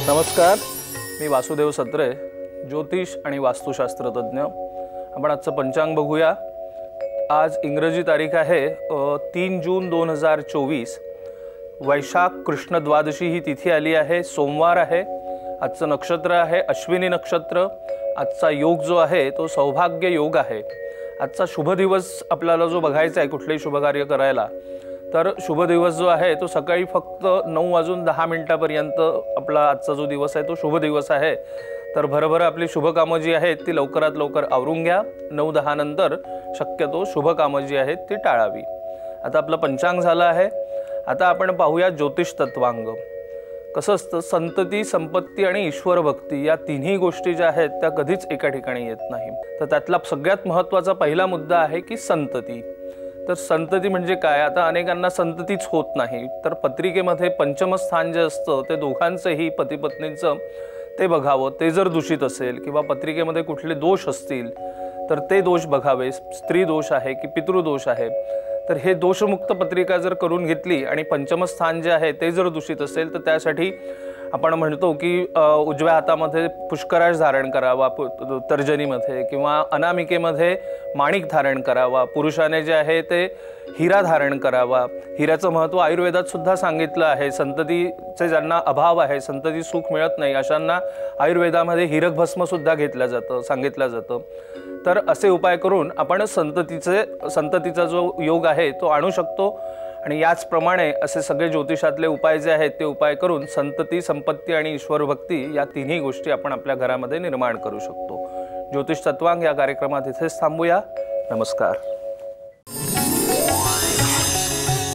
नमस्कार, मी वासुदेव सत्रे, ज्योतिष आणि वास्तुशास्त्र तज्ञ। आपण आजचं पंचांग बघूया। आज इंग्रजी तारीख आहे 3 जून 2024। वैशाख कृष्ण द्वादशी ही तिथी आली आहे, सोमवार आहे। आजचं नक्षत्र आहे अश्विनी नक्षत्र। आजचा योग जो आहे तो सौभाग्य योग आहे। आजचा शुभ दिवस आपल्याला जो बघायचा आहे कुठलेही शुभ कार्य करायला, तर शुभ दिवस जो आहे तो सकाळी फक्त 9:10 पर्यंत आपला आजचा जो दिवस आहे तो शुभ दिवस आहे। तर भरभर आपली शुभ कामं जी आहेत ती लवकरात लवकर आवरून घ्या। 9-10 नंतर शक्यतो शुभ कामं जी आहेत ती टाळावी। आता आपलं पंचांग झालं आहे। आता आपण पाहूया ज्योतिष तत्वांग। कसं असतं, संतती, संपत्ती आणि ईश्वर भक्ती या तिन्ही गोष्टी ज्या आहेत त्या कधीच एका ठिकाणी येत नाही। तर त्यातला सगळ्यात महत्त्वाचा पहिला मुद्दा आहे की संतती। तर संतती म्हणजे काय? आता अनेकांना संततीच होत नाही, तर पत्रिकेमध्ये पंचम स्थान जे असतं ते दोघांचंही पती पत्नींचं ते बघावं। ते जर दूषित असेल किंवा पत्रिकेमध्ये कुठले दोष असतील तर ते दोष बघावे। स्त्री दोष आहे की पितृदोष आहे, तर हे दोषमुक्त पत्रिका जर करून घेतली आणि पंचम स्थान जे आहे ते जर दूषित असेल तर त्यासाठी आपण म्हणतो की उजव्या हातामध्ये पुष्कराज धारण करावा, तर्जनीमध्ये किंवा अनामिकेमध्ये माणिक धारण करावा। पुरुषाने जे आहे ते हिरा धारण करावा। हिऱ्याचं महत्त्व आयुर्वेदात सुद्धा सांगितलं आहे। संततीचे ज्यांना अभाव आहे, संतती सुख मिळत नाही, अशांना आयुर्वेदामध्ये हिरक भस्म सुद्धा सांगितलं जातं। तर असे उपाय करून आपण संततीचा जो योग आहे तो आणू शकतो। आणि याचप्रमाणे असे सगळे ज्योतिषातले उपाय जे आहेत ते उपाय करून संतती, संपत्ती आणि ईश्वर भक्ती या तिन्ही गोष्टी आपण आपल्या घरामध्ये निर्माण करू शकतो। ज्योतिष तत्वांग या कार्यक्रमात इथेच थांबूया। नमस्कार।